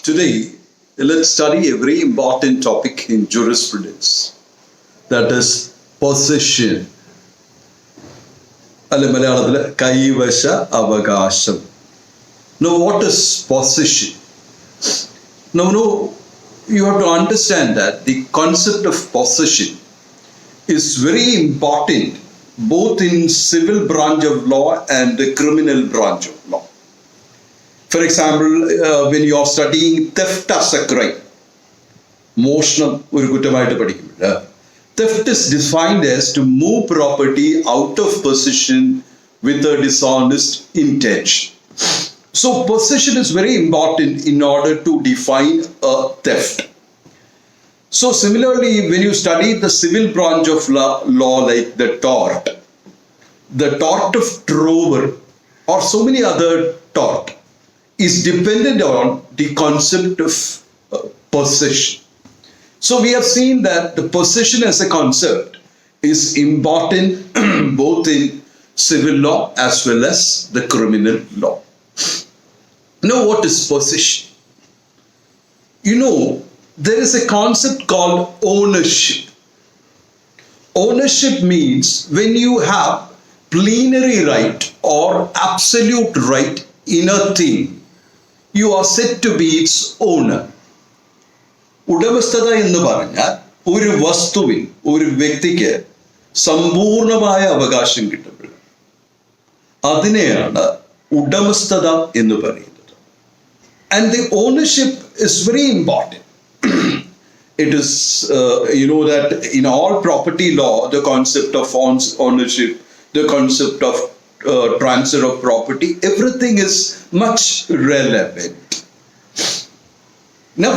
Today, let's study a very important topic in jurisprudence, that is possession. കൈവശ അവകാശം. Now, what is possession? Now, you have to understand that the concept of possession is very important both in civil branch of law and the criminal branch of law. For example, when you are studying theft as a crime, മോഷണം ഒരു കുറ്റമായിട്ട് പഠിക്കുമ്പോൾ theft is defined as to move property out of possession with a dishonest intention. So possession is very important in order to define a theft. So similarly, when you study the civil branch of law like the tort of trover or so many other tort is dependent on the concept of possession. So we have seen that the possession as a concept is important both in civil law as well as the criminal law. Now, what is possession? There is a concept called ownership. Ownership means when you have plenary right or absolute right in a thing, you are said to be its owner. ഉടമസ്ഥത എന്ന് പറഞ്ഞാൽ ഒരു വസ്തുവിൽ ഒരു വ്യക്തിക്ക് സമ്പൂർണമായ അവകാശം കിട്ടുമ്പോൾ അതിനെയാണ് ഉടമസ്ഥത എന്ന് പറയുന്നത്. And the ownership is very important. It is, that in all property law, the concept of ownership, the concept of transfer of property, everything is much relevant. Now,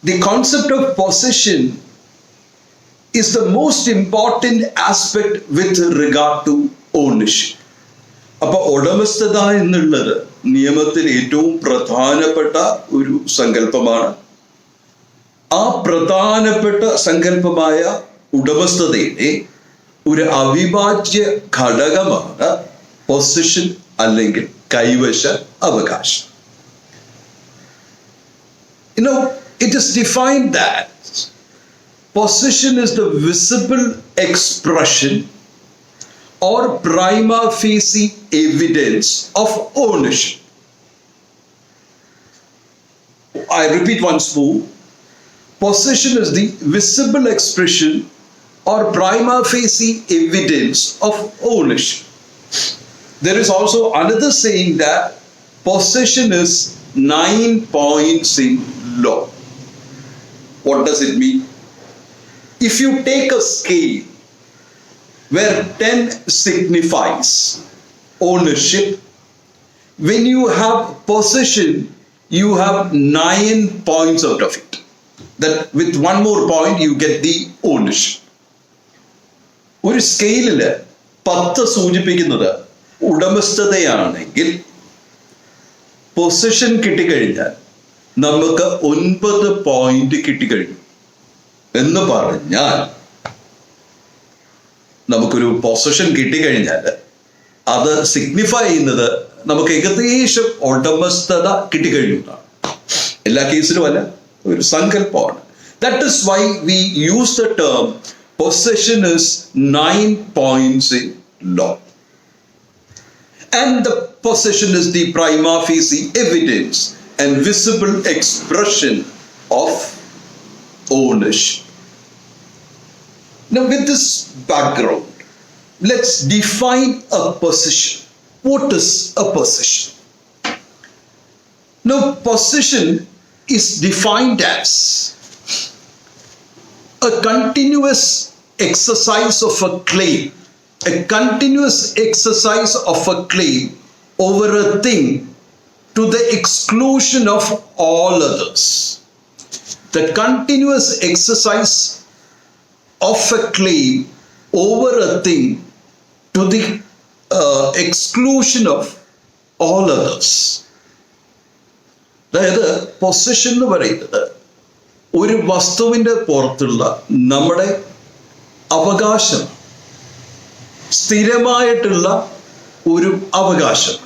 the concept of possession is the most important aspect with regard to ownership. അപ്പോൾ ഉടമസ്ഥത എന്നുള്ളത് നിയമത്തിൽ ഏറ്റവും പ്രധാനപ്പെട്ട ഒരു സങ്കല്പമാണ്. ആ പ്രധാനപ്പെട്ട സങ്കല്പമായ ഉടമസ്ഥതയുടെ ഒരു അവിഭാജ്യ ഘടകമാണ് പൊസിഷൻ അല്ലെങ്കിൽ കൈവശ അവകാശം. It is defined that possession is the visible expression or prima facie evidence of ownership. I repeat once more. Possession is the visible expression or prima facie evidence of ownership. There is also another saying that possession is 9 points in law. What does it mean? If you take a scale where 10 signifies ownership, when you have possession, you have 9 points out of it. That with one more point, you get the ownership. ഒരു സ്കെയിലില് 10 സൂചിപ്പിക്കുന്നത് ഉടമസ്ഥതയാണെങ്കിൽ position കിട്ടിക്കഴിഞ്ഞാൽ നമുക്ക് 9 point കിട്ടിക്കഴിഞ്ഞു എന്ന് പറഞ്ഞാൽ നമുക്കൊരു position കിട്ടിക്കഴിഞ്ഞാൽ അത് signify ചെയ്യുന്നത് നമുക്ക് ഏകദേശം ഉടമസ്ഥത കിട്ടിക്കഴിഞ്ഞു എന്നാണ്. എല്ലാ കേസിലും അല്ല, ഒരു സങ്കല്പമാണ്. That is why we use the term possession is 9 points in law. And the possession is the prima facie evidence and visible expression of ownership. Now, with this background, let's define a possession. What is a possession? Now, possession is defined as a continuous exercise of a claim, over a thing to the exclusion of all others. The continuous exercise of a claim over a thing to the exclusion of all others. അതായത് possession എന്ന് പറയുന്നത് ഒരു വസ്തുവിൻ്റെ പുറത്തുള്ള നമ്മുടെ അവകാശം, സ്ഥിരമായിട്ടുള്ള ഒരു അവകാശം.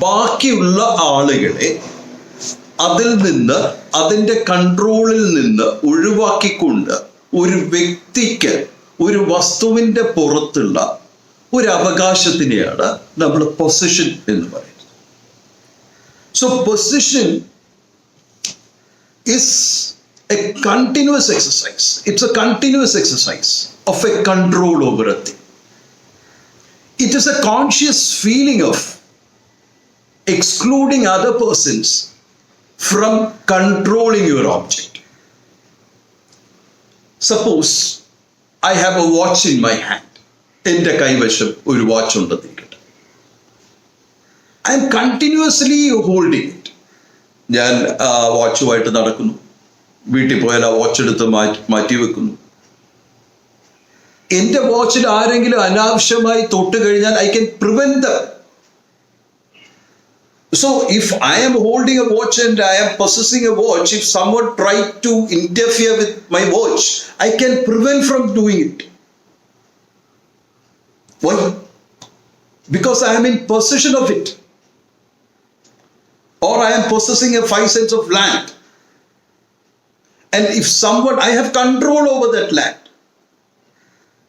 ബാക്കിയുള്ള ആളുകളെ അതിൽ നിന്ന്, അതിൻ്റെ കൺട്രോളിൽ നിന്ന് ഒഴിവാക്കിക്കൊണ്ട് ഒരു വ്യക്തിക്ക് ഒരു വസ്തുവിൻ്റെ പുറത്തുള്ള ഒരു അവകാശത്തിനെയാണ് നമ്മൾ പൊസിഷൻ എന്ന് പറയുന്നത്. So position is A continuous exercise. It's A continuous exercise of A control over A thing. It is a conscious feeling of excluding other persons from controlling your object. Suppose I have a watch in my hand. എൻ്റെ കൈവശം ഒരു watch ഉണ്ടെന്നിരിക്കട്ടെ. I am continuously holding it. ഞാൻ വാച്ചുമായിട്ട് നടക്കുന്നു. വീട്ടിൽ പോയാൽ ആ watch എടുത്ത് മാറ്റി വെക്കുന്നു. എൻ്റെ വാച്ചിൽ ആരെങ്കിലും അനാവശ്യമായി തൊട്ട് കഴിഞ്ഞാൽ I can prevent them. So if I am holding a watch and I am possessing a watch, if someone tried to interfere with my watch, I can prevent from doing it. Why? Because I am in possession of it. Or I am possessing a 5 cents of land. And if someone, I have control over that land.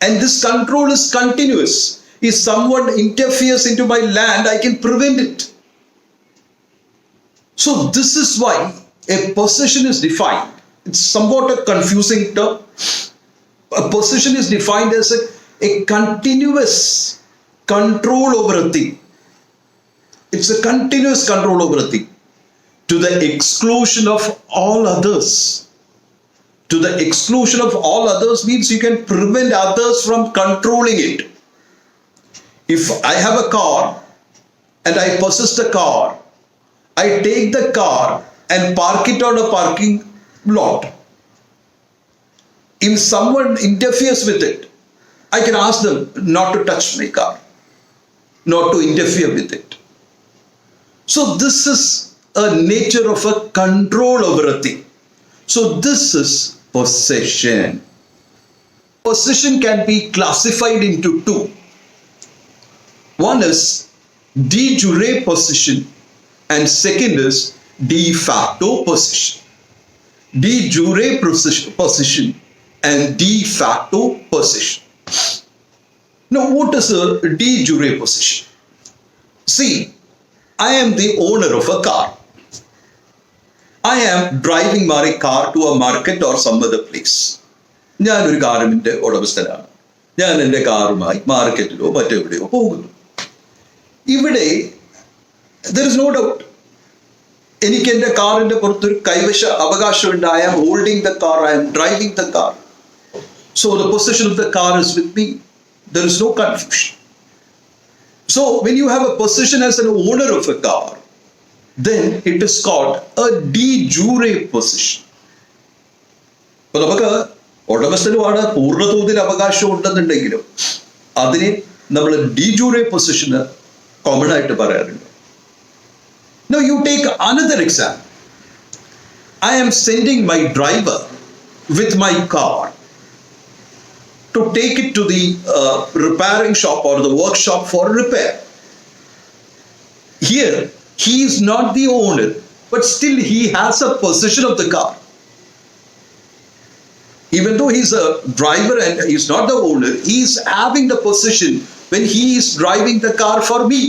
And this control is continuous. If someone interferes into my land, I can prevent it. So this is why a possession is defined. It's somewhat a confusing term. A possession is defined as a continuous control over a thing. It's a continuous control over a thing to the exclusion of all others. To the exclusion of all others means you can prevent others from controlling it. If I have a car and I possess the car, I take the car and park it on a parking lot. If someone interferes with it, I can ask them not to touch my car, not to interfere with it. So this is a nature of a control over a thing. So this is possession. Possession can be classified into two. One is de jure possession and second is de facto possession. De jure possession and de facto possession. Now what is a de jure possession? See, I am the owner of a car. I am driving my car to a market or some other place. ഞാനൊരു കാറിൻ്റെ ഉടമസ്ഥനാണ്. ഞാൻ എൻ്റെ കാറുമായി മാർക്കറ്റിലോ മറ്റെവിടെയോ പോകുന്നു. ഇവിടെ there is no doubt എനിക്ക് എൻ്റെ കാറിൻ്റെ പുറത്തൊരു കൈവശ അവകാശമുണ്ട്. I am holding the car, I am driving the car. So the possession of the car is with me. There is no confusion. So when you have a possession as an owner of a car, then it is called a de jure possession. അപ്പോൾ നമുക്ക് ഉടമസ്ഥനുമാണ് പൂർണ്ണതോതിൽ അവകാശം ഉണ്ടെന്നുണ്ടെങ്കിലും അതിനെ നമ്മൾ de jure possession common ആയിട്ട് പറയാറുണ്ട്. Now you take another example. I am sending my driver with my car to take it to the repairing shop or the workshop for repair. Here he is not the owner, but still he has a possession of the car. Even though he is a driver and he is not the owner, he is having the possession when he is driving the car for me.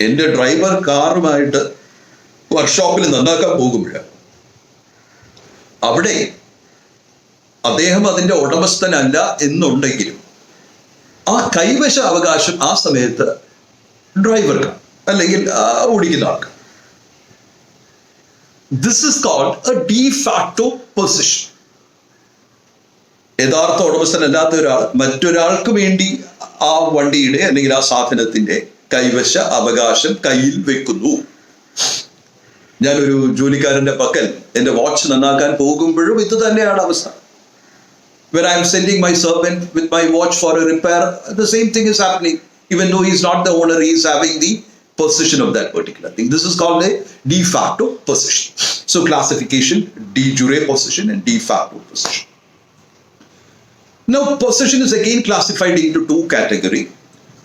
എൻ്റെ driver കാറുമായിട്ട് വർക്ക്ഷോപ്പിൽ നന്നാക്കാൻ പോകുമ്പോഴാണ് അവിടെ അദ്ദേഹം അതിൻ്റെ ഉടമസ്ഥനല്ല എന്നുണ്ടെങ്കിലും ആ കൈവശ അവകാശം ആ സമയത്ത് ഡ്രൈവർക്ക് അല്ലെങ്കിൽ ഓടിക്കുന്ന ആൾക്ക്. This is called a de facto position. യഥാർത്ഥ ഉടമസ്ഥനല്ലാത്ത ഒരാൾ മറ്റൊരാൾക്ക് വേണ്ടി ആ വണ്ടിയുടെ അല്ലെങ്കിൽ ആ സാധനത്തിന്റെ കൈവശ അവകാശം കയ്യിൽ വെക്കുന്നു. ഞാനൊരു ജോലിക്കാരന്റെ പക്കൽ എൻ്റെ വാച്ച് നന്നാക്കാൻ പോകുമ്പോഴും ഇത് തന്നെയാണ് അവസ്ഥ. When I am sending my servant with my watch for a repair, the same thing is happening. Even though he is not the owner, he is having the possession of that particular thing. This is called a de facto possession. So classification, de jure possession and de facto possession. Now possession is again classified into two categories.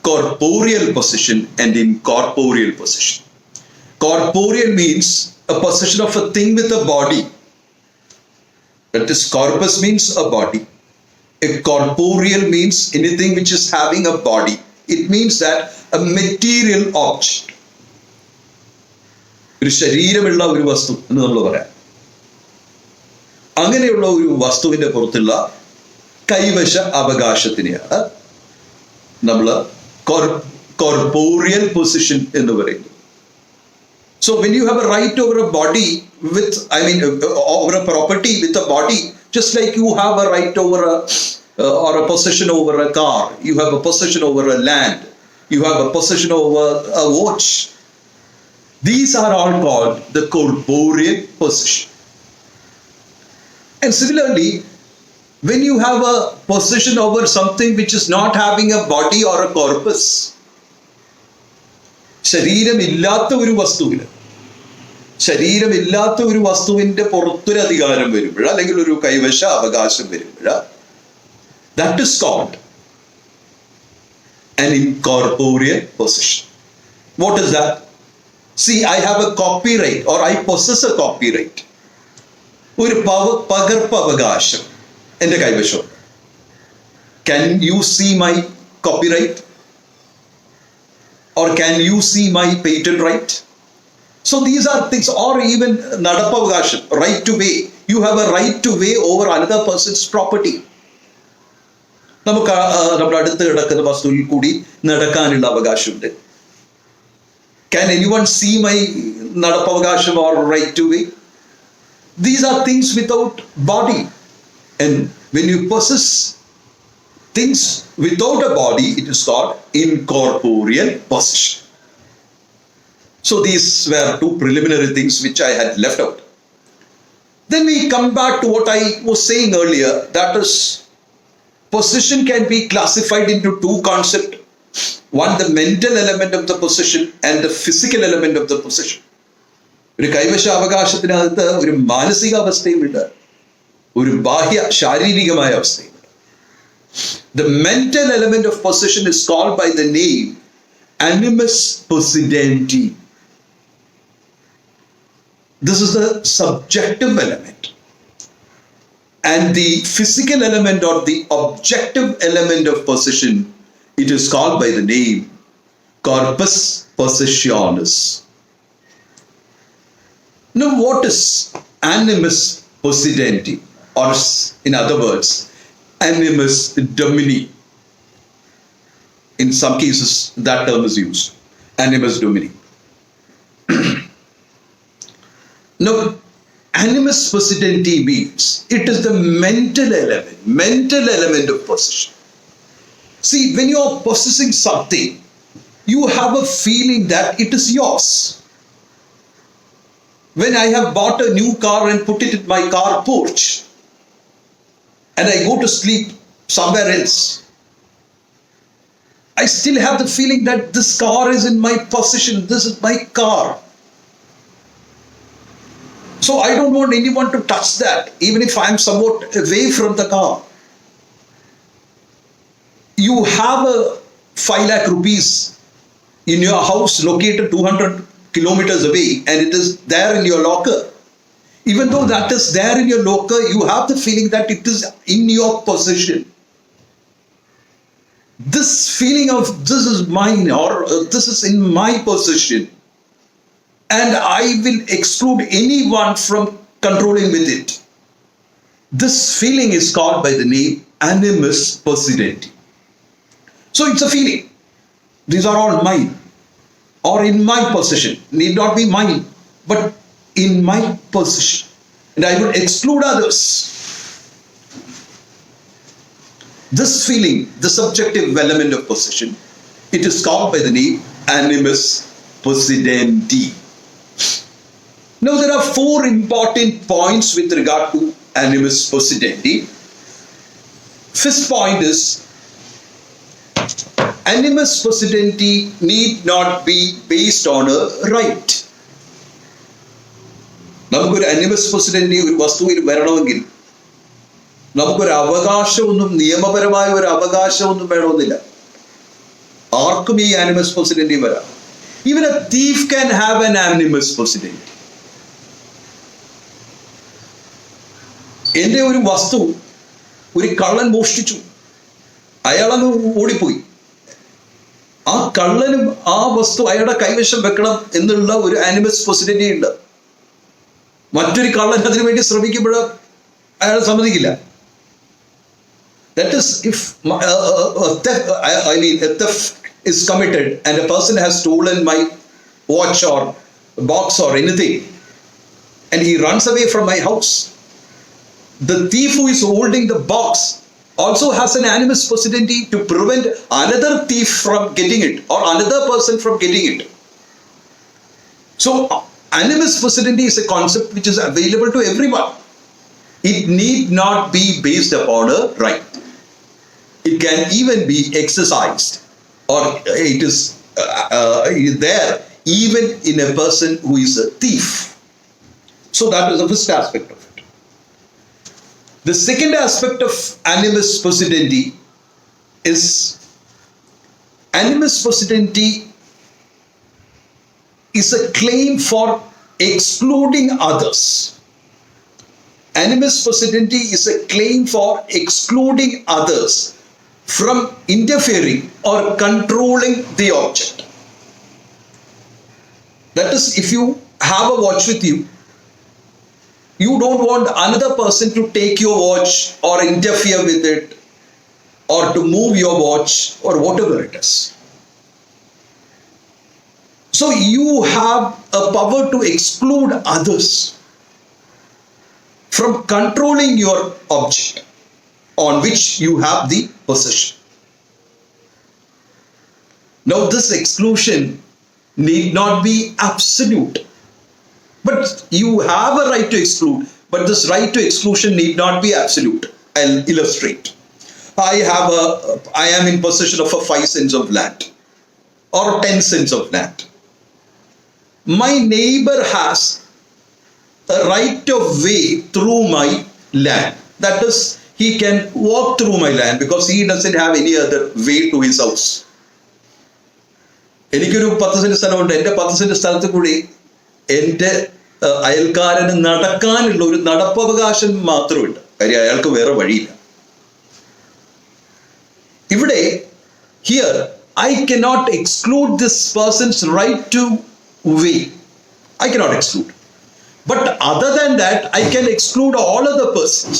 corporeal possession and incorporeal possession. Corporeal means a possession of a thing with a body. That is, corpus means a body. A corporeal means anything which is having a body. It means that a material object. ഒരു ശരീരമുള്ള ഒരു വസ്തു എന്ന് നമ്മൾ പറയാം. അങ്ങനെയുള്ള ഒരു വസ്തുവിന്റെ പുറത്തുള്ള കൈവശ അവകാശത്തിനെയാണ് നമ്മൾ corporeal position എന്ന് പറയുന്നത്. So when you have a right over a body over a property with a body, just like you have a right over or a possession over a car, you have a possession over a land, you have a possession over a watch. These are all called the corporeal possession. And similarly, when you have a possession over something which is not having a body or a corpus, ശരീരമില്ലാത്ത ഒരു വസ്തുവിന്റെ പുറത്തൊരു അധികാരം വരുമ്പോൾ അല്ലെങ്കിൽ ഒരു കൈവശ അവകാശം വരുമ്പോൾ, that is called an incorporeal possession. What is that? See, I have a copyright or I possess a copyright. ഒരു പകർപ്പവകാശം എൻ്റെ കൈവശം. Can you see my copyright? Or can you see my patent right? So these are things, or even nadapavagasham, right to way. You have a right to way over another person's property. നമുക്ക് നമ്മുടെ അടുത്ത് കിടക്കുന്ന വസ്തുവിൽ കൂടി നടക്കാനുള്ള അവകാശമുണ്ട്. Can anyone see my nadapavagasham or right to way? These are things without body. And when you possess things without a body, it is called incorporeal possession. So these were two preliminary things which I had left out. Then we come back to what I was saying earlier, that is, possession can be classified into two concepts. One, the mental element of the possession and the physical element of the possession. ഒരു കൈവശ അവകാശത്തിനകത്ത് ഒരു മാനസിക അവസ്ഥയുമുണ്ട്, ഒരു ബാഹ്യ ശാരീരികമായ അവസ്ഥയുമുണ്ട്. The mental element of possession is called by the name Animus possidendi. This is the subjective element. And the physical element or the objective element of possession, it is called by the name Corpus Possessionis. Now, what is Animus possidendi? Or in other words, Animus domini. In some cases, that term is used. Animus domini. Now, Animus possidendi means it is the mental element of possession. See, when you are possessing something, you have a feeling that it is yours. When I have bought a new car and put it in my car porch, and I go to sleep somewhere else, I still have the feeling that this car is in my possession. This is my car. So I don't want anyone to touch that, even if I am somewhat away from the car. You have a 5 lakh rupees in your house located 200 kilometers away, and it is there in your locker. Even though that is there in your locker, you have the feeling that it is in your possession. This feeling of this is mine, or this is in my possession, and I will exclude anyone from controlling with it. This feeling is called by the name Animus possidendi. So it's a feeling. These are all mine, or in my possession. Need not be mine, but in my possession. And I will exclude others. This feeling, the subjective element of possession, it is called by the name Animus possidendi. Now there are 4 important points with regard to Animus possidendi. First point is, Animus possidendi need not be based on a right. നമുക്കൊരു Animus possidendi ഒരു വസ്തുവിൽ വരണമെങ്കിൽ നമുക്കൊരു അവകാശമൊന്നും, നിയമപരമായ ഒരു അവകാശമൊന്നും വേണമെന്നില്ല. ആർക്കും ഈ ആനിമസ് പൊസിഡൻറ്റി വരാം. Even a thief can have an animus possidendi. എൻ്റെ ഒരു വസ്തു ഒരു കള്ളൻ മോഷ്ടിച്ചു, അയാളങ്ങ് ഓടിപ്പോയി. ആ കള്ളനും ആ വസ്തു അയാളുടെ കൈവശം വെക്കണം എന്നുള്ള ഒരു ആനിമസ് പൊസിഡൻറ്റി ഉണ്ട്. മറ്റൊരു കള്ളൻ അതിനു വേണ്ടി ശ്രമിക്കുമ്പോൾ അയാൾ സമ്മതിക്കില്ല. That is, if a theft is committed and a person has stolen my watch or box or anything and he runs away from my house, the thief who is holding the box also has an animus possidendi to prevent another thief from getting it or another person from getting it. So animus possidendi is a concept which is available to everyone. It need not be based upon a right. It can even be exercised, or it is there even in a person who is a thief. So that is the first aspect of it. The second aspect of animus possidendi is animus possidendi is a claim for excluding others. Animus possidendi is a claim for excluding others from interfering or controlling the object. That is, if you have a watch with you, you don't want another person to take your watch or interfere with it or to move your watch or whatever it is. So you have a power to exclude others from controlling your object on which you have the possession. Now this exclusion need not be absolute, but you have a right to exclude, but this right to exclusion need not be absolute. I'll illustrate. I am in possession of a 5 cents of land or 10 cents of land. My neighbor has a right of way through my land. That is, he can walk through my land because he doesn't have any other way to his house. എനിക്കൊരു 10 saint സ്ഥലമുണ്ട്. എൻ്റെ 10 saint സ്ഥലത്ത് കൂടി എൻ്റെ അയൽക്കാരന് നടക്കാനുള്ള ഒരു നടപ്പവകാശം മാത്രമുണ്ട്. കാര്യം അയാൾക്ക് വേറെ വഴിയില്ല. ഇവിടെ here I cannot exclude this person's right to way. I cannot exclude. But other than that, I can exclude all other persons.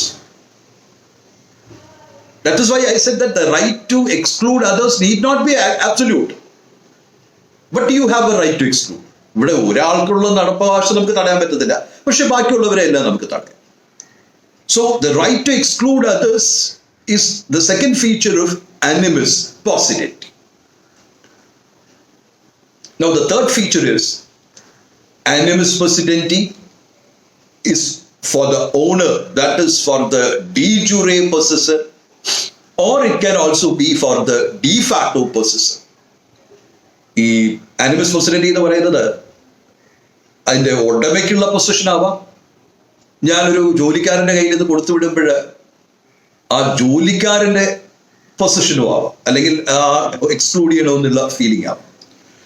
That is why I said that the right to exclude others need not be absolute. But you have a right to exclude. ഇവിടെ ഒരാൾക്കുള്ള നടപ്പവകാശം നമുക്ക് തടയാൻ പറ്റത്തില്ല, പക്ഷെ ബാക്കിയുള്ളവരെ എല്ലാം നമുക്ക് തടയാം. So the right to exclude others is the second feature of animus possidendi. Now the third feature is animus possidendi is for the owner, that is for the de jure possessor, or it can also be for the de facto possessor. ഈ animus possidendi എന്ന് പറയുന്നത് അതിൻ്റെ ഉടമയ്ക്കുള്ള position ആവാം. ഞാനൊരു ജോലിക്കാരൻ്റെ കയ്യിൽ നിന്ന് കൊടുത്തു വിടുമ്പോൾ ആ ജോലിക്കാരൻ്റെ പൊസിഷനും ആവാം, അല്ലെങ്കിൽ എക്സ്ക്ലൂഡ് ചെയ്യണമെന്നുള്ള ഫീലിംഗ് ആവാം.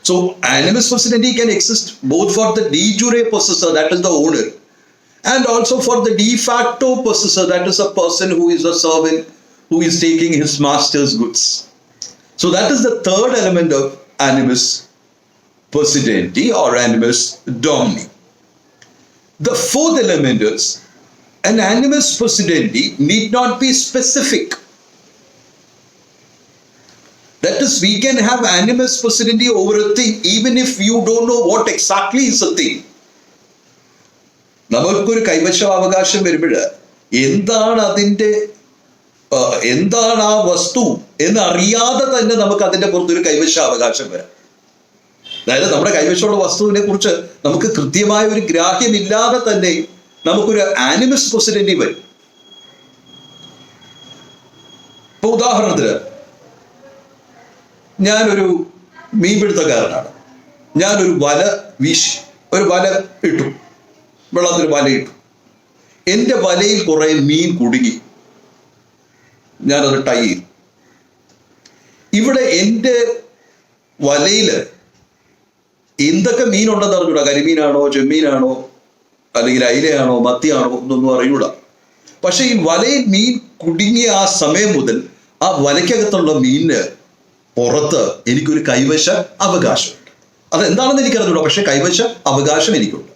So animus possidendi can exist both for the de jure possessor, that is the owner, and also for the de facto possessor, that is a person who is a servant who is taking his master's goods. So that is the third element of animus possidendi or animus domini. The fourth element is an animus possidendi need not be specific. That is, we can have animus possidendi over a thing even if you don't know what exactly is a thing. നമുക്കൊരു കൈവശാവകാശം വരുമ്പോൾ എന്താണ് ആ വസ്തു എന്നറിയാതെ തന്നെ നമുക്ക് അതിൻ്റെ പുറത്തൊരു കൈവശാവകാശം വരാം. അതായത് നമ്മുടെ കൈവശമുള്ള വസ്തുവിനെ കുറിച്ച് നമുക്ക് കൃത്യമായ ഒരു ഗ്രാഹ്യമില്ലാതെ തന്നെ നമുക്കൊരു ആനിമസ് പൊസിഡൻറ്റി വരും. ഇപ്പൊ ഉദാഹരണത്തിന്, ഞാനൊരു മീൻപിടുത്തക്കാരനാണ്. ഞാനൊരു വല വീശി, ഒരു വല ഇട്ടു, വെള്ളത്തിൽ വല ഇട്ടു. എൻ്റെ വലയിൽ കുറേ മീൻ കുടുങ്ങി. ഞാനത് ടൈ ചെയ്തു. ഇവിടെ എൻ്റെ വലയിൽ എന്തൊക്കെ മീനുണ്ടെന്ന് അറിഞ്ഞൂടാ. കരിമീനാണോ, ചെമ്മീനാണോ, അല്ലെങ്കിൽ അയിലയാണോ, മത്തിയാണോ എന്നൊന്നും അറിഞ്ഞൂടാ. പക്ഷെ ഈ വലയിൽ മീൻ കുടുങ്ങിയ ആ സമയം മുതൽ ആ വലയ്ക്കകത്തുള്ള മീനിന് പുറത്ത് എനിക്കൊരു കൈവശ അവകാശമുണ്ട്. അതെന്താണെന്ന് എനിക്കറിഞ്ഞൂടാ, പക്ഷെ കൈവശ അവകാശം എനിക്കുണ്ട്.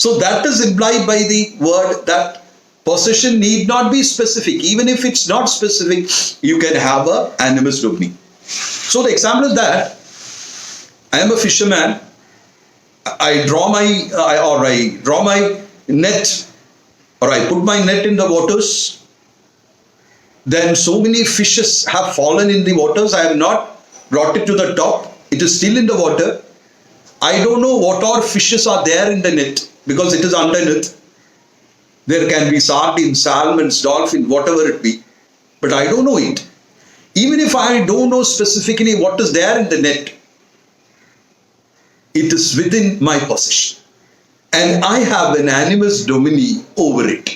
So that is implied by the word that possession need not be specific. Even if it's not specific, you can have a animus domini. So the example is that I am a fisherman. I draw my net, or I put my net in the waters. Then so many fishes have fallen in the waters. I have not brought it to the top. It is still in the water. I don't know what all fishes are there in the net because it is underneath. There can be sardines, salmons, dolphins, whatever it be. But I don't know it. Even if I don't know specifically what is there in the net, it is within my possession. And I have an animus domini over it.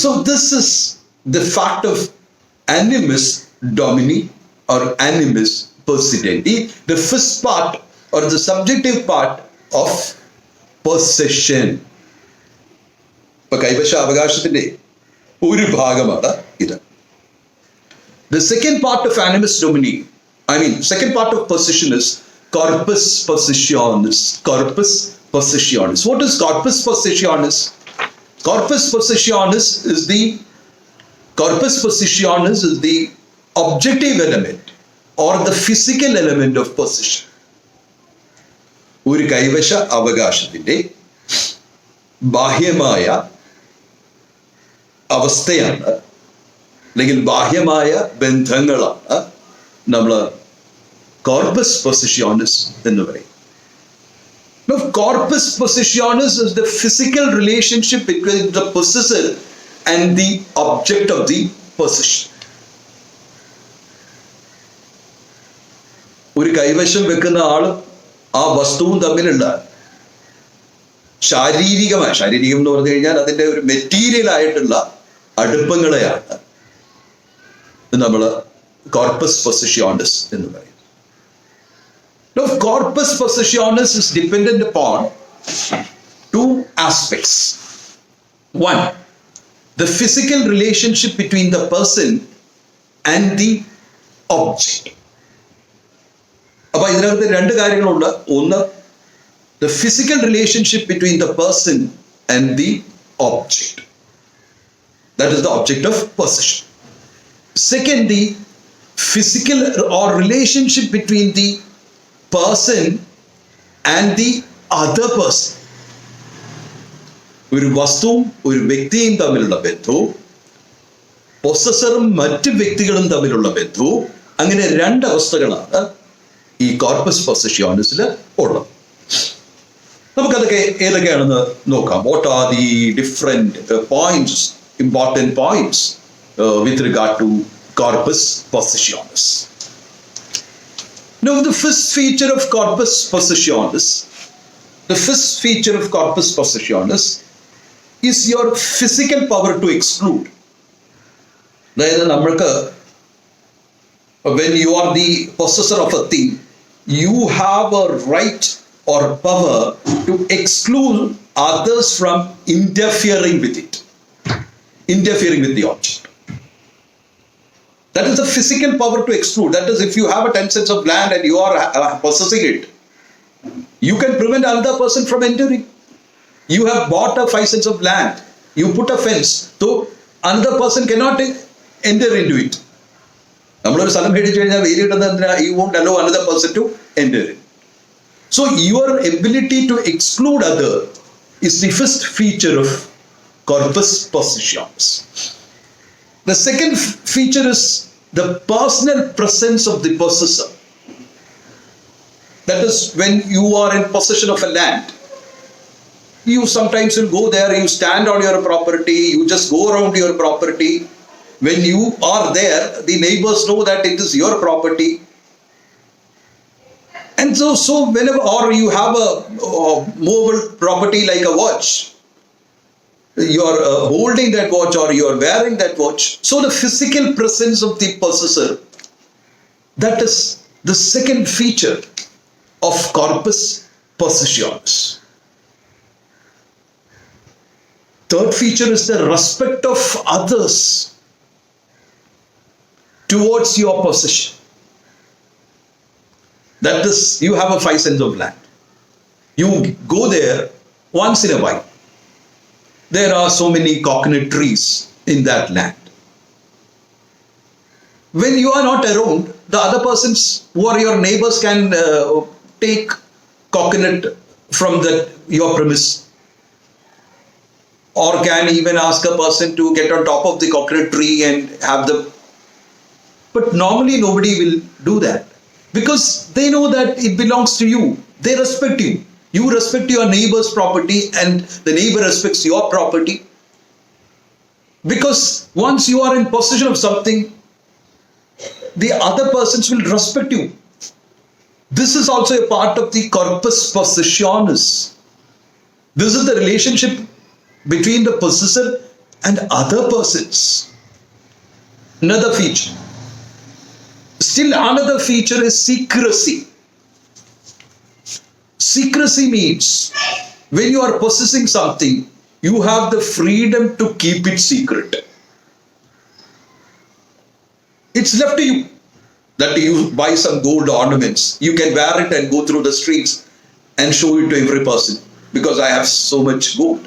So this is the fact of animus domini or animus possidendi, the first part or the subjective part of possession. ഇപ്പൊ കൈവശ അവകാശത്തിന്റെ ഒരു ഭാഗമാണ് ഇത്. The second part of animus domini, second part of possession is corpus possessionis. Corpus possessionis. What is corpus possessionis? Corpus possessionis is the objective element or the physical element of possession. ഒരു കൈവശ അവകാശത്തിന്റെ ബാഹ്യമായ അവസ്ഥയാണ്, അല്ലെങ്കിൽ ബാഹ്യമായ ബന്ധങ്ങളാണ് നമ്മൾ corpus പൊസിഷോണിസ് എന്ന് പറയും. Now, corpus possessionis is the physical relationship between the possessor and the object of the possession. ഒരു കൈവശം വെക്കുന്ന ആളും ആ വസ്തുവും തമ്മിലുള്ള ശാരീരികം എന്ന് പറഞ്ഞു കഴിഞ്ഞാൽ അതിൻ്റെ ഒരു മെറ്റീരിയൽ ആയിട്ടുള്ള അടുപ്പങ്ങളെയാണ് നമ്മൾ കോർപ്പസ് പൊസിഷോണിസ് എന്ന് പറയുന്നത്. Now, corpus possessionis is dependent upon two aspects. One, the physical relationship between the person and the object. അപ്പോൾ ഇതിനകത്ത് രണ്ട് കാര്യങ്ങളുണ്ട്. ഒന്ന്, the physical relationship between the person and the object. That is the object of possession. Second, the physical or relationship between the person and the other person. ഒരു വസ്തുവും ഒരു വ്യക്തിയും തമ്മിലുള്ള ബന്ധവും പൊസസറും മറ്റ് വ്യക്തികളും തമ്മിലുള്ള ബന്ധവും, അങ്ങനെ രണ്ട് അവസ്ഥകളാണ് ഈ കോർപ്പസ് പൊസെഷ്യോണിസിൽ ഉള്ളത്. നമുക്കതൊക്കെ ഏതൊക്കെയാണെന്ന് നോക്കാം. What are the different points, important points with regard to corpus possessionis. Now, the first feature of corpus possessionis is your physical power to exclude. അതായത് നമ്മൾക്ക്, when you are the possessor of a thing, you have a right or power to exclude others from interfering with the object. That is the physical power to exclude. That is, if you have a 10 cents of land and you are possessing it, you can prevent another person from entering. You have bought a 5 cents of land, you put a fence, so another person cannot enter into it. നമ്മളൊരു സ്ഥലം മേടിച്ചു കഴിഞ്ഞാൽ വേരിയിടുന്നതിന് you won't allow another person to enter in. So your ability to exclude other is the first feature of corpus possessionis. The second feature is the personal presence of the possessor. That is, when you are in possession of a land, you sometimes will go there, you stand on your property, you just go around your property. When you are there, the neighbors know that it is your property. And so whenever, or you have a movable property like a watch, you are holding that watch or you are wearing that watch. So the physical presence of the possessor, that is the second feature of Corpus Possessionis. Third feature is the respect of others towards your possession. That is, you have a 5 cents of land. You go there once in a while. There are so many coconut trees in that land. When you are not around, the other persons who are your neighbors can take coconut from your premise, or can even ask a person to get on top of the coconut tree and have the. But normally nobody will do that because they know that it belongs to you. They respect you. You respect your neighbor's property and the neighbor respects your property. Because once you are in possession of something, the other persons will respect you. This is also a part of the Corpus Possessionis. This is the relationship between the possessor and other persons. Another feature. Still another feature is secrecy. Secrecy means when you are possessing something, you have the freedom to keep it secret. It's left to you. That you buy some gold ornaments, you can wear it and go through the streets and show it to every person because I have so much gold.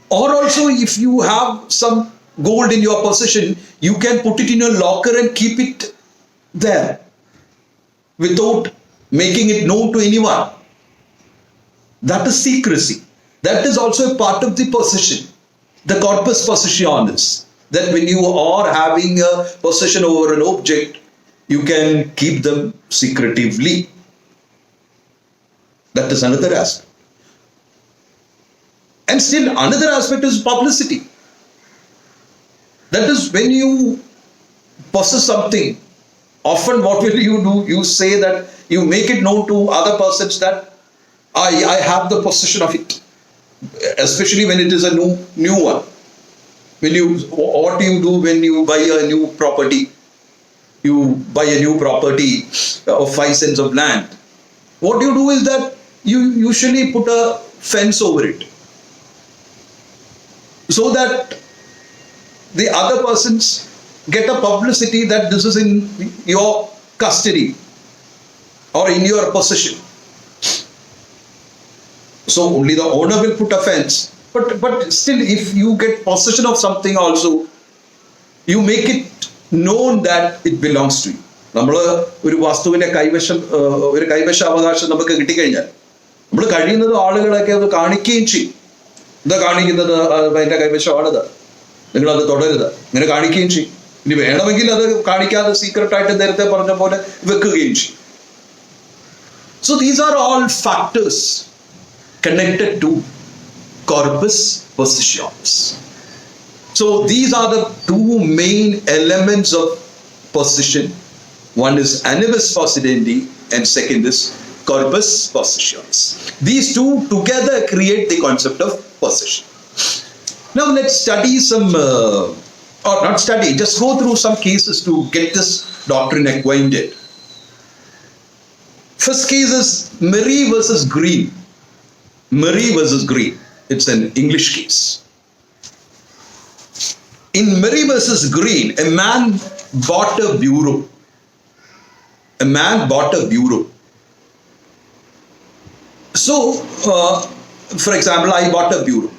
Or also, if you have some gold in your possession, you can put it in your locker and keep it there without making it known to anyone. That is secrecy. That is also a part of the possession, the Corpus Possessionis. That when you are having a possession over an object, you can keep them secretively. That is another aspect. And still another aspect is publicity. That is, when you possess something, often what will you do? You say that you make it known to other persons that I have the possession of it, especially when it is a new one. What do you do when you buy a new property? You buy a new property of 5 cents of land. What you do is that you usually put a fence over it, so that the other persons get a publicity that this is in your custody or in your possession. So only the owner will put a fence. But still, if you get possession of something also, you make it known that it belongs to you. നമ്മൾ ഒരു വസ്തുവിന്റെ കൈവശ അവകാശം നമുക്ക് കിട്ടിക്കഴിഞ്ഞാൽ നമ്മൾ കഴിയുന്നത് ആളുകളൊക്കെ അത് കാണിക്കുകയും ചെയ്യും. എന്താ കാണിക്കുന്നത്? അതിന്റെ കൈവശമാണത്, നിങ്ങളത് തുടരുത്, ഇങ്ങനെ കാണിക്കുകയും ചെയ്യും. ഇനി വേണമെങ്കിൽ അത് കാണിക്കാതെ സീക്രട്ടായിട്ട് നേരത്തെ പറഞ്ഞ പോലെ വെക്കുകയും ചെയ്യും. So these are all factors connected to Corpus Possessionis. So these are the two main elements of possession. One is Animus possidendi and second is Corpus Possessionis. These two together create the concept of possession. Now let's study some, or not study, just go through some cases to get this doctrine acquainted. First case is Murray versus Green. Murray versus Green. It's an English case. In Murray versus Green, a man bought a bureau. A man bought a bureau. So, for example, I bought a bureau.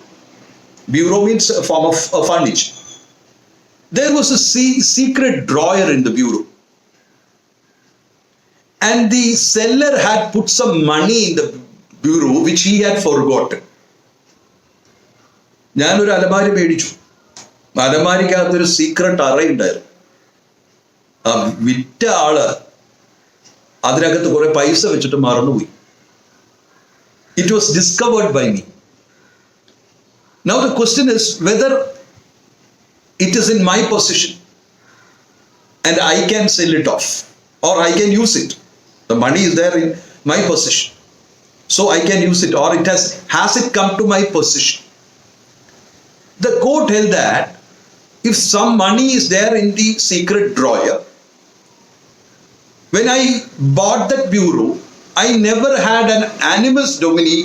Bureau means a form of furniture. There was a secret drawer in the bureau. And the seller had put some money in the bureau which he had forgotten. ഞാനൊരു അലമാരി മേടിച്ചു. അലമാരിക്കകത്തൊരു secret അറയുണ്ടായിരുന്നു. ആ വിറ്റ ആള് അതിനകത്ത് കുറെ പൈസ വെച്ചിട്ട് മറന്നുപോയി. It was discovered by me. Now the question is whether it is in my possession and I can sell it off or I can use it. The money is there in my possession, so I can use it, or it has it come to my possession. The court held that if some money is there in the secret drawer, when I bought that bureau, I never had an animus domini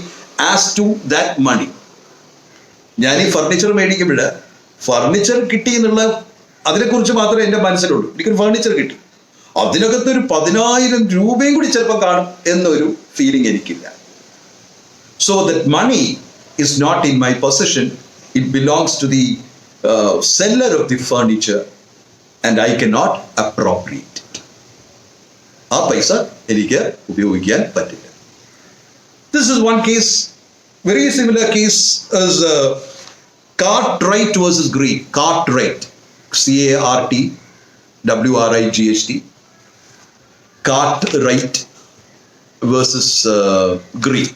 as to that money. ഞാൻ ഈ furniture മേടിക്കുമ്പോൾ furniture കിട്ടി എന്നുള്ള അതിനെക്കുറിച്ച് മാത്രമേ എൻ്റെ മനസ്സിലുള്ളൂ. എനിക്കൊരു furniture കിട്ടി, അതിനകത്തൊരു 10,000 രൂപയും കൂടി ചിലപ്പോൾ കാണും എന്നൊരു ഫീലിംഗ് എനിക്കില്ല. So that money is not in my possession. It belongs to the seller of the furniture and I cannot appropriate it. ആ പൈസ എനിക്ക് ഉപയോഗിക്കാൻ പറ്റില്ല. This is one case. Very similar case as Cartwright versus Green. Cartwright, Cartwright, Cartwright versus Green.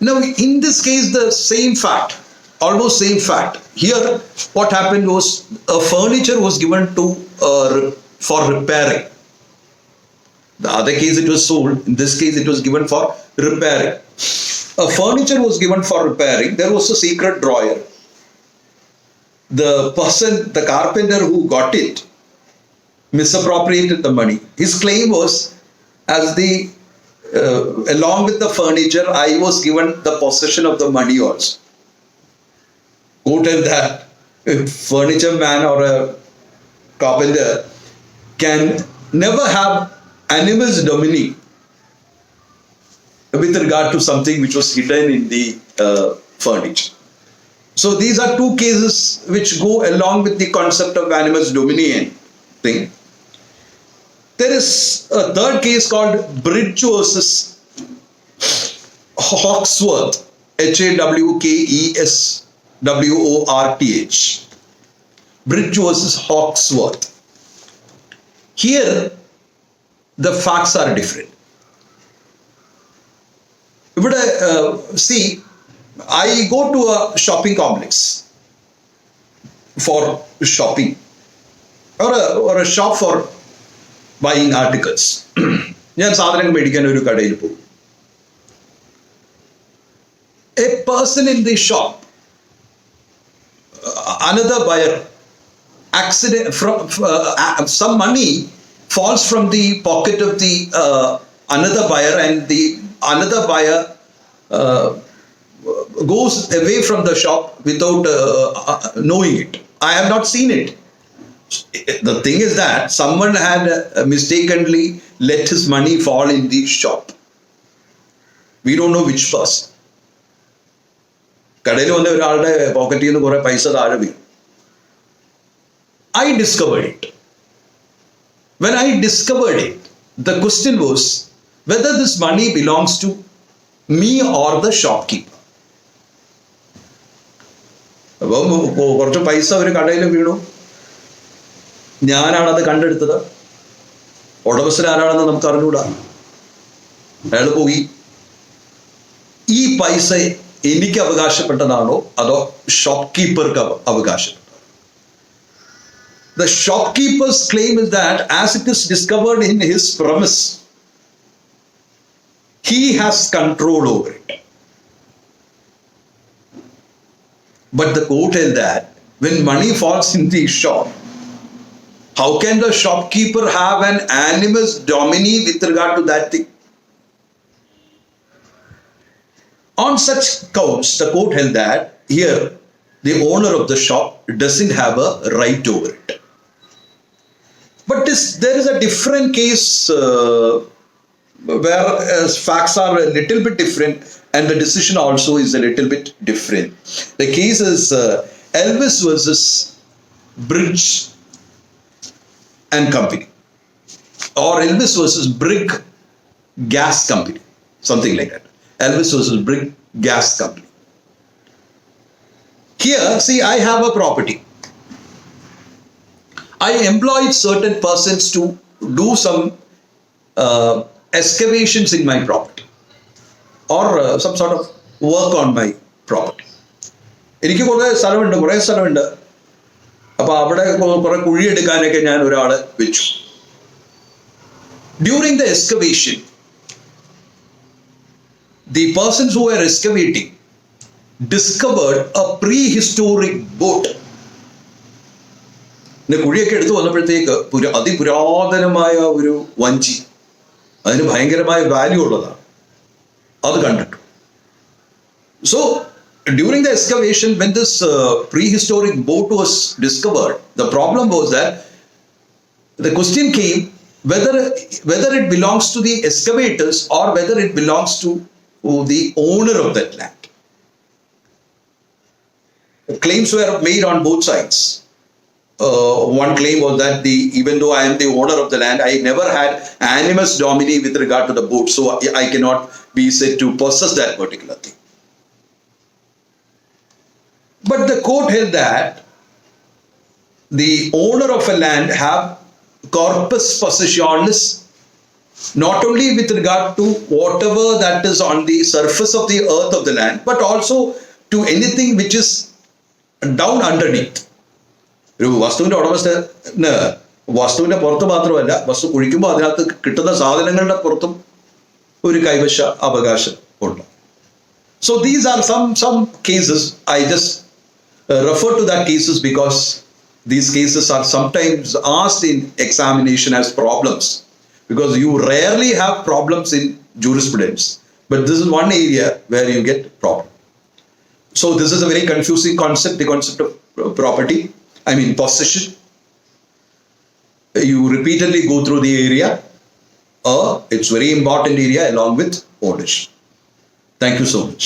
Now, in this case, the same fact, almost same fact. Here, what happened was a furniture was given to for repairing. The other case it was sold. In this case, it was given for repairing. A furniture was given for repairing. There was a secret drawer. The person, the carpenter who got it, misappropriated the money. His claim was, as the along with the furniture, I was given the possession of the money also. Quoted that a furniture man or a carpenter can never have animus domini with regard to something which was hidden in the furniture. So these are two cases which go along with the concept of animus domini thing. There is a third case called Bridge versus Hawksworth, Hawksworth. Bridge versus Hawksworth. Here, the facts are different. See, I go to a shopping complex for shopping or a shop for buying articles. ഞാൻ സാധനങ്ങൾ മേടിക്കാൻ ഒരു കടയിൽ പോകും. A person in the shop, another buyer, accident from some money falls from the pocket of the another buyer, and the another buyer goes away from the shop without knowing it. I have not seen it. The thing is that someone had mistakenly let his money fall in the shop. We don't know which person. കടയിൽ വന്ന ഒരാളുടെ പോക്കറ്റിൽ നിന്ന് കുറെ പൈസ താഴെ വീണു. I discovered it. When I discovered it, the question was whether this money belongs to me or the shopkeeper. അപ്പം കുറച്ച് പൈസ ഒരു കടയിൽ വീണു, ഞാനാണത് കണ്ടെടുത്തത്, ഉടമസ്ഥൻ ആരാണെന്ന് നമുക്ക് അറിഞ്ഞുകൂടാ. അയാൾ പോയി. ഈ പൈസ എനിക്ക് അവകാശപ്പെട്ടതാണോ അതോ ഷോപ്കീപ്പർക്ക് അവകാശപ്പെട്ടത്? The shopkeeper's claim is that as it is discovered in his premise, he has control over it. But the court held that when money falls in the shop, how can the shopkeeper have an animus domini with regard to that thing? On such counts, the court held that here the owner of the shop doesn't have a right over it. But there is a different case where facts are a little bit different and the decision also is a little bit different. The case is Elvis versus Bridge and Company, or Elvis versus Brig Gas Company, something like that. Elvis versus Brig Gas Company. Here, see, I have a property. I employed certain persons to do some excavations in my property or some sort of work on my property. എനിക്ക് കുറേ സ്ഥലമുണ്ട്. അപ്പോൾ അവിടെ കുറെ കുഴിയെടുക്കാനൊക്കെ ഞാൻ ഒരാളെ വെച്ചു. During the excavation, the persons who were excavating discovered a prehistoric boat പിന്നെ കുഴിയൊക്കെ എടുത്തു വന്നപ്പോഴത്തേക്ക് അതിപുരാതനമായ ഒരു വഞ്ചി, അതിന് ഭയങ്കരമായ വാല്യൂ ഉള്ളതാണ്, അത് കണ്ടിട്ടു. So during the excavation, when this prehistoric boat was discovered, the problem was that the question came whether it belongs to the excavators or whether it belongs to the owner of that land. Claims were made on both sides. One claim was that even though I am the owner of the land, I never had animus domini with regard to the boat, so I cannot be said to possess that particular thing. But the court held that the owner of a land have Corpus Possessionis, not only with regard to whatever that is on the surface of the earth of the land, but also to anything which is down underneath. ഒരു വസ്തുവിൻ്റെ ഉടമസ്ഥന് വസ്തുവിൻ്റെ പുറത്ത് മാത്രമല്ല, വസ്തു കുഴിക്കുമ്പോൾ അതിനകത്ത് കിട്ടുന്ന സാധനങ്ങളുടെ പുറത്തും ഒരു കൈവശ അവകാശം ഉണ്ട്. So these are some cases. I just refer to that cases because these cases are sometimes asked in examination as problems, because you rarely have problems in jurisprudence, but this is one area where you get problem. So this is a very confusing concept, the concept of property, possession. You repeatedly go through the area. It's very important area along with ownership. Thank you so much.